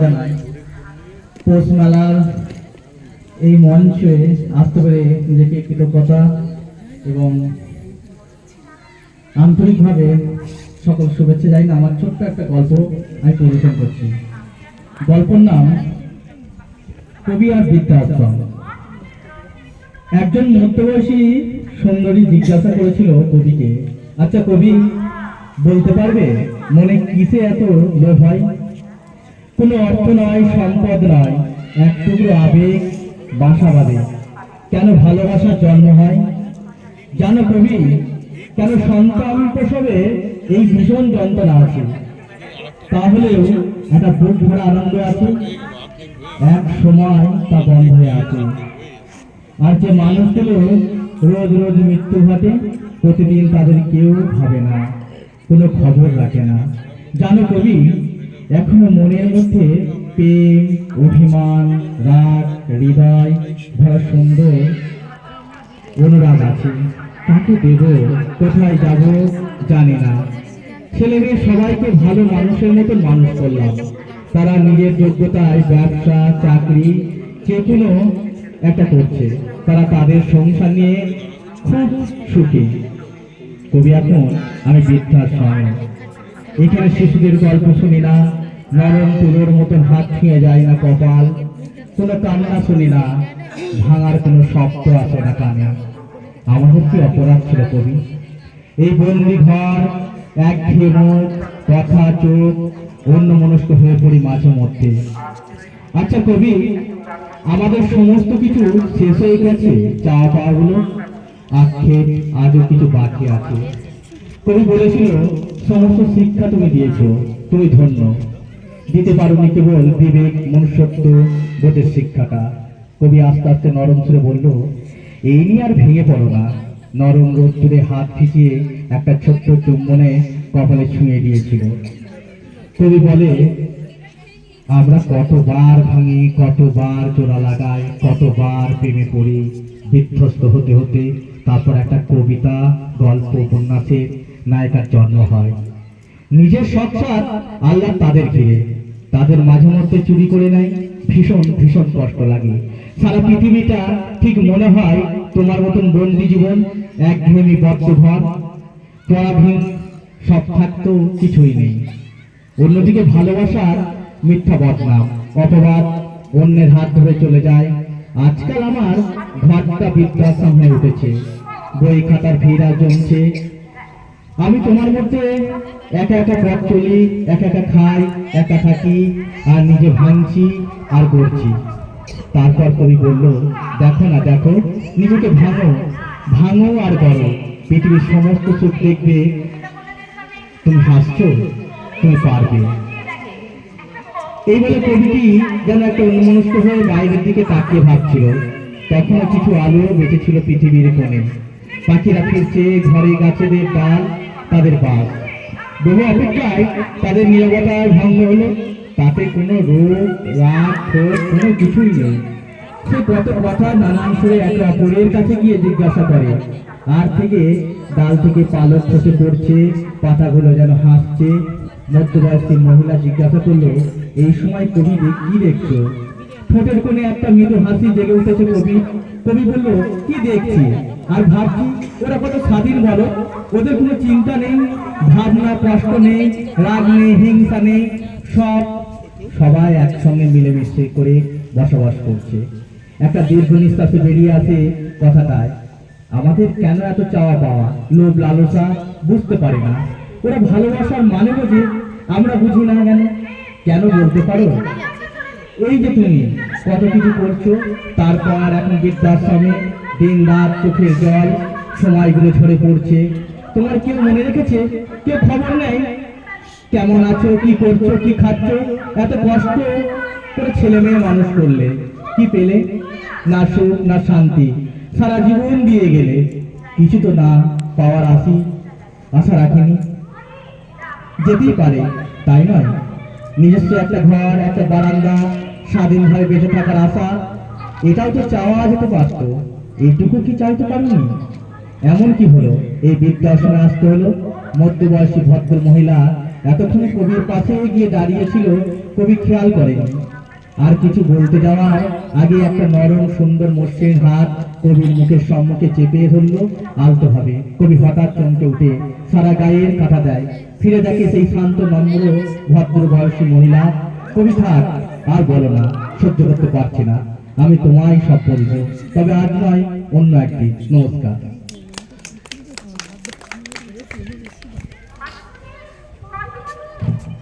জানাই পৌষ মেলার এই মঞ্চে আসতে পেরে নিজেকে কৃতজ্ঞতা এবং আন্তরিকভাবে সকল শুভেচ্ছা জানাই। না, আমার ছোট্ট একটা গল্প আমি পরিবেশন করছি। গল্পের নাম কবি আর বৃদ্ধাশ্রম। একজন মধ্যবয়সী সুন্দরী জিজ্ঞাসা করেছিল কবিকে, আচ্ছা কবি, বলতে পারবে মনে কিসে এত লোভ হয়? কোনো অর্থ নয়, সম্পদ নয়, এক টুকরো আবেগ বাসা বাঁধে। কেন ভালোবাসার জন্ম হয়? জানো কবি, কেন সন্তান প্রসবে এই ভীষণ যন্ত্রণা আছে? তাহলেও একটা বুক ভরা আনন্দ আছে, এক সময় তা বন্ধ হয়ে আছে। আর যে মানুষগুলো রোজ রোজ মৃত্যু ঘটে, প্রতিদিন তাদের কেউ ভাবে না, কোনো খবর রাখে না। জানো কবি, এখনো মনের মধ্যে প্রেম, অভিমান, রাগ, হৃদয় ভরা সুন্দর অনুরাগ আছে। কাকে দেব, কোথায় যাব জানি না। ছেলে মেয়ে সবাইকে ভালো মানুষের মতো মানুষ করলাম। তারা নিজের যোগ্যতায় ব্যবসা, চাকরি যে কোনো একটা করছে। তারা তাদের সংসার নিয়ে খুব সুখী। কবি, এখন আমি বৃদ্ধাশ্রমে। এখানে শিশুদের গল্প শুনি না, নরম তুলোর মতন হাত ছুঁয়ে যায় না কপাল। কোনো কান্না শুনি না, ভাঙার কোনো শব্দ আসে না কানে। আমাদের কি অপরাধ ছিল কবি? এই বন্দি ঘর, একঘেয়ে মুখ, কথা, চোখ, অন্য মনস্ক হয়ে পড়ি মাঝে মধ্যে। আচ্ছা কবি, আমাদের সমস্ত কিছু শেষ হয়ে গেছে, চাওয়া পাওয়া গুলো, আক্ষেপ আজও কিছু বাকি আছে। কবি বলেছিল, সমস্ত শিক্ষা তুমি দিয়েছ, তুমি ধন্য। দিতে পারোনি কেবল বিবেক, মনুষ্যত্ব, বোধের শিক্ষাটা। কবি আস্তে আস্তে নরম সুরে বলল, এই নিয়ে আর ভেঙে পড়ো না। নরম রোদ্দুরে হাত ভিজিয়ে একটা ছোট্ট চুম্বনে কপালে ছুঁয়ে দিয়েছিল। কবি বলে, আমরা কতবার ভাঙি, কতবার জোড়া লাগাই, কতবার প্রেমে পড়ি, বিধ্বস্ত হতে হতে তারপর একটা কবিতা, গল্প, উপন্যাসের নায়িকার জন্ম হয়। নিজের সংসার আল্লাহ তাদের ঘিরে, তাদের মাঝে মধ্যে চুরি করে নেয়। ভীষণ ভীষণ কষ্ট লাগে। সারা পৃথিবীটা ঠিক মনে হয় তোমার মতন বন্দি জীবন, একঘেয়েমি বদ্ধ ঘর, পরাধীন সব থাকতেও কিছুই নেই। অন্যদিকে ভালোবাসার মিথ্যা বদনাম, অপবাদ, অন্যের হাত ধরে চলে যায়। আজকাল আমার ঘরটা বৃদ্ধাশ্রম হয়ে উঠেছে, বই খাতার ভিড় জমছে। আমি তোমার মধ্যে একা একা পথ চলি, একা একা খাই, একা থাকি, আর নিজে ভাঙছি আর গড়ছি। তারপর কবি বলল, দেখো না, দেখো, নিজেকে ভাঙো, ভাঙো আর গড়ো। পৃথিবীর সমস্ত সুখ দেখবে, তুমি হাসছো, তুমি পারবে। এই বলে কবিটি যেন একটা অন্যমনস্ক হয়ে বাইরের দিকে তাকিয়ে ভাবছিল। তখনও কিছু আলো বেঁচেছিল পৃথিবীর কোণে। পাখিরা ফিরছে, ঘরে গাছেদের ডাল তাদের বাস। বহু অপেক্ষায় তাদের নীরবতায় ভঙ্গ হলো। তাতে কোনো রোগ, রাগ, ক্ষোভ কোনো কিছুই নেই। সে কত কথা নানান সুরে একে অপরের কাছে গিয়ে জিজ্ঞাসা করে। আর থেকে ডাল থেকে পালক খসে পড়ছে, পাতাগুলো যেন হাসছে। মধ্যবয়সী মহিলা জিজ্ঞাসা করলো, এই সময় কবি কি দেখছো? ঠোঁটের কোণে একটা মৃদু হাসি জেগে উঠেছে কবি। কবি বলল, কি দেখছি আর ভাবছি, ওরা কত স্বাধীন বলো। ওদের কোনো চিন্তা নেই, ভাবনা, কষ্ট নেই, রাগ নেই, হিংসা নেই। সবাই একসঙ্গে মিলেমিশে করে বসবাস করছে। একটা দীর্ঘ নিঃশ্বাসে বেরিয়ে আসে কথাটায়, আমাদের কেন এত চাওয়া পাওয়া, লোভ, লালসা বুঝতে পারে না। ওরা ভালোবাসার মানে বোঝে, আমরা বুঝি না কেন? কেন বলতে পারো? এই যে তুমি কত কিছু করছো, তারপর এখন বৃদ্ধাশ্রমে দিন রাত চোখের জল, সময়গুলো ঝরে পড়ছে। তোমার কেউ মনে রেখেছে? কেউ খবর নেই কেমন আছো, কি করছো, কি খাচ্ছ? এত কষ্ট করে ছেলে মেয়ে মানুষ করলে, কি পেলে? না সুখ, না শান্তি। সারা জীবন দিয়ে গেলে, কিছু তো না পাওয়ার আশা রাখিনি। যেতেই পারে, তাই নয়? নিজস্ব একটা ঘর, একটা বারান্দা, স্বাধীনভাবে বেঁচে থাকার আশা, এটাও তো চাওয়া যেতে পারত। এইটুকু কি চাইতে পারিনি? এমন কি হলো এই বৃদ্ধাশ্রমে আসতে হলো? মধ্যবয়সী ভদ্র মহিলা এতক্ষণে কবির পাশে গিয়ে দাঁড়িয়েছিল, কবি খেয়াল করেনি। আর কিছু বলতে যাওয়ার আগে একটা নরম সুন্দর মসৃণ হাত কবির মুখের সম্মুখে চেপে ধরলো আলতোভাবে। কবি হঠাৎ চমকে উঠে সারা গায়ের কাটা দেয়, ফিরে দেখে সেই শান্ত নম্র ভদ্র বয়সী মহিলা। কবি থাক, আর বলো না, সহ্য করতে পারছি না, আমি তোমায় সব বলবো, তবে আজ নয়, অন্য একদিন। নমস্কার।